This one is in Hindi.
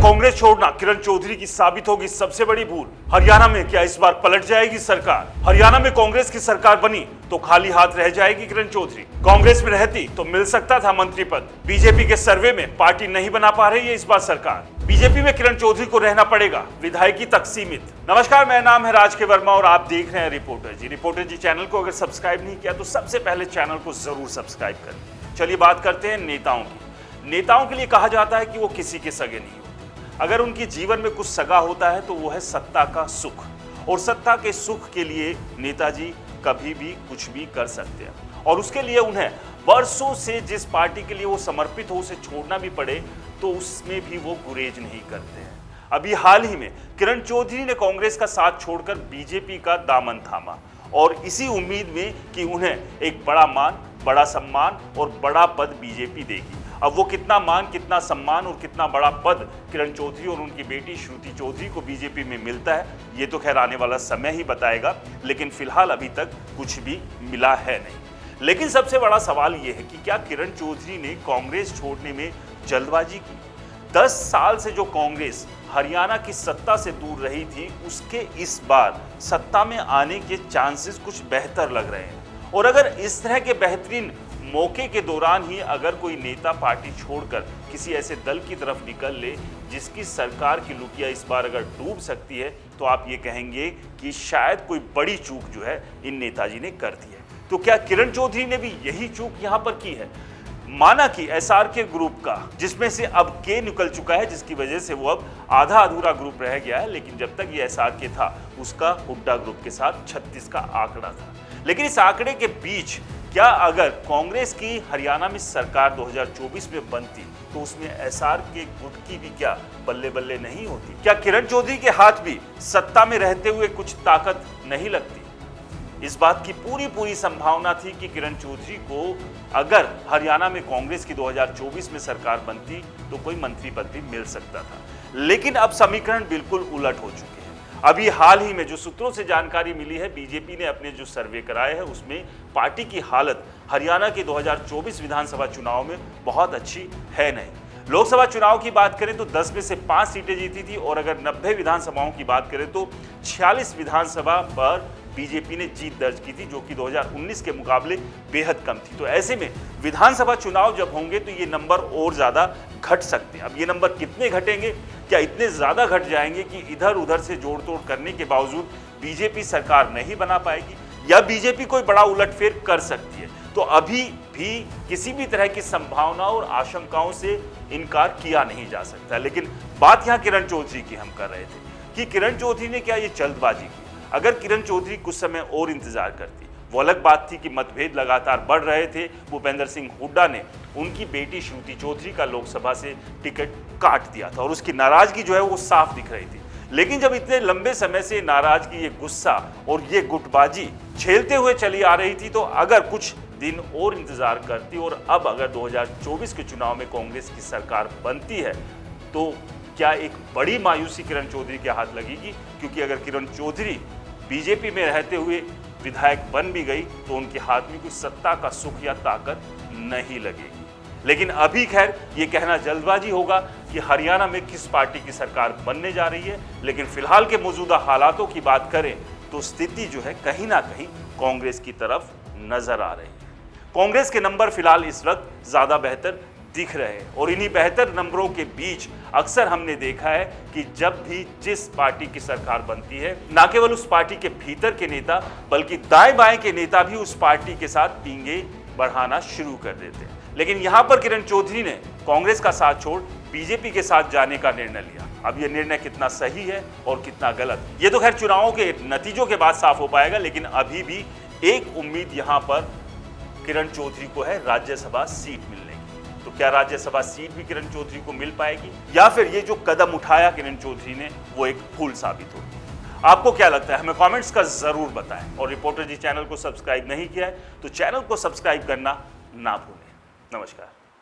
कांग्रेस छोड़ना किरण चौधरी की साबित होगी सबसे बड़ी भूल? हरियाणा में क्या इस बार पलट जाएगी सरकार? हरियाणा में कांग्रेस की सरकार बनी तो खाली हाथ रह जाएगी किरण चौधरी? कांग्रेस में रहती तो मिल सकता था मंत्री पद। बीजेपी के सर्वे में पार्टी नहीं बना पा रही है इस बार सरकार। बीजेपी में किरण चौधरी को रहना पड़ेगा, विधायकी तक सीमित। नमस्कार, मेरा नाम है राज के वर्मा और आप देख रहे हैं रिपोर्टर जी। रिपोर्टर जी चैनल को अगर सब्सक्राइब नहीं किया तो सबसे पहले चैनल को जरूर सब्सक्राइब करें। चलिए बात करते हैं नेताओं की। नेताओं के लिए कहा जाता है कि वो किसी के सगे नहीं होते। अगर उनके जीवन में कुछ सगा होता है तो वो है सत्ता का सुख, और सत्ता के सुख के लिए नेताजी कभी भी कुछ भी कर सकते हैं, और उसके लिए उन्हें वर्षों से जिस पार्टी के लिए वो समर्पित हो उसे छोड़ना भी पड़े तो उसमें भी वो गुरेज नहीं करते हैं। अभी हाल ही में किरण चौधरी ने कांग्रेस का साथ छोड़कर बीजेपी का दामन थामा, और इसी उम्मीद में कि उन्हें एक बड़ा मान, बड़ा सम्मान और बड़ा पद बीजेपी देगी। अब वो कितना मान, कितना सम्मान और कितना बड़ा पद किरण चौधरी और उनकी बेटी श्रुति चौधरी को बीजेपी में मिलता है, ये तो खैर आने वाला समय ही बताएगा, लेकिन फिलहाल अभी तक कुछ भी मिला है नहीं। लेकिन सबसे बड़ा सवाल ये है कि क्या किरण चौधरी ने कांग्रेस छोड़ने में जल्दबाजी की? 10 साल से जो कांग्रेस हरियाणा की सत्ता से दूर रही थी, उसके इस बार सत्ता में आने के चांसेस कुछ बेहतर लग रहे हैं। और अगर इस तरह के बेहतरीन मौके के दौरान ही अगर कोई नेता पार्टी छोड़कर किसी ऐसे दल की तरफ निकल ले जिसकी सरकार की लुटिया इस बार अगर डूब सकती है, तो आप ये कहेंगे कि शायद कोई बड़ी चूक जो है इन नेताजी ने कर दी है। तो क्या किरण चौधरी ने भी यही चूक यहां पर की है? माना कि एसआरके ग्रुप का, जिसमें से अब के निकल चुका है, जिसकी वजह से वो अब आधा अधूरा ग्रुप रह गया है, लेकिन जब तक ये एसआरके था उसका हुड्डा ग्रुप के साथ 36 का आंकड़ा था। लेकिन इस आंकड़े के बीच क्या अगर कांग्रेस की हरियाणा में सरकार 2024 में बनती तो उसमें एसआरके गुट की भी क्या बल्ले बल्ले नहीं होती? क्या किरण चौधरी के हाथ भी सत्ता में रहते हुए कुछ ताकत नहीं लगती? इस बात की पूरी संभावना थी कि किरण चौधरी को अगर हरियाणा में कांग्रेस की 2024 में सरकार बनती तो कोई मंत्री पद भी मिल सकता था। लेकिन अब समीकरण बिल्कुल उलट हो चुके हैं। अभी हाल ही में जो सूत्रों से जानकारी मिली है, बीजेपी ने अपने जो सर्वे कराए हैं उसमें पार्टी की हालत हरियाणा के 2024 विधानसभा चुनाव में बहुत अच्छी है नहीं। लोकसभा चुनाव की बात करें तो 10 में से 5 सीटें जीती थी, और अगर 90 विधानसभाओं की बात करें तो 46 विधानसभा पर बीजेपी ने जीत दर्ज की थी, जो कि 2019 के मुकाबले बेहद कम थी। तो ऐसे में विधानसभा चुनाव जब होंगे तो ये नंबर और ज्यादा घट सकते हैं। अब ये नंबर कितने घटेंगे? क्या इतने ज्यादा घट जाएंगे कि इधर उधर से जोड़ तोड़ करने के बावजूद बीजेपी सरकार नहीं बना पाएगी, या बीजेपी कोई बड़ा उलटफेर कर सकती है? तो अभी भी किसी भी तरह की संभावना और आशंकाओं से इनकार किया नहीं जा सकता। लेकिन बात यहाँ किरण चौधरी की हम कर रहे थे कि किरण चौधरी ने क्या ये जल्दबाजी की? अगर किरण चौधरी कुछ समय और इंतजार करती, वो अलग बात थी कि मतभेद लगातार बढ़ रहे थे। भूपेंद्र सिंह हुड्डा ने उनकी बेटी श्रुति चौधरी का लोकसभा से टिकट काट दिया था, और उसकी नाराजगी जो है वो साफ दिख रही थी। लेकिन जब इतने लंबे समय से नाराजगी, ये गुस्सा और ये गुटबाजी झेलते हुए चली आ रही थी, तो अगर कुछ दिन और इंतजार करती और अब अगर 2024 के चुनाव में कांग्रेस की सरकार बनती है तो क्या एक बड़ी मायूसी किरण चौधरी के हाथ लगेगी? क्योंकि अगर किरण चौधरी बीजेपी में रहते हुए विधायक बन भी गई तो उनके हाथ में कोई सत्ता का सुख या ताकत नहीं लगेगी। लेकिन अभी खैर ये कहना जल्दबाजी होगा कि हरियाणा में किस पार्टी की सरकार बनने जा रही है। लेकिन फिलहाल के मौजूदा हालातों की बात करें तो स्थिति जो है कहीं ना कहीं कांग्रेस की तरफ नजर आ रही है। कांग्रेस के नंबर फिलहाल इस वक्त ज्यादा बेहतर दिख रहे हैं, और इन्हीं बेहतर नंबरों के बीच अक्सर हमने देखा है कि जब भी जिस पार्टी की सरकार बनती है, न केवल उस पार्टी के भीतर के नेता बल्कि दाएं बाएं के नेता भी उस पार्टी के साथ पींगे बढ़ाना शुरू कर देते हैं। लेकिन यहां पर किरण चौधरी ने कांग्रेस का साथ छोड़ बीजेपी के साथ जाने का निर्णय लिया। अब यह निर्णय कितना सही है और कितना गलत, ये तो खैर चुनावों के नतीजों के बाद साफ हो पाएगा। लेकिन अभी भी एक उम्मीद यहां पर किरण चौधरी को है, राज्यसभा सीट मिलने की। तो क्या राज्यसभा सीट भी किरण चौधरी को मिल पाएगी, या फिर ये जो कदम उठाया किरण चौधरी ने वो एक भूल साबित होगी? आपको क्या लगता है? हमें कमेंट्स का जरूर बताएं, और रिपोर्टर जी चैनल को सब्सक्राइब नहीं किया है तो चैनल को सब्सक्राइब करना ना भूलें। नमस्कार।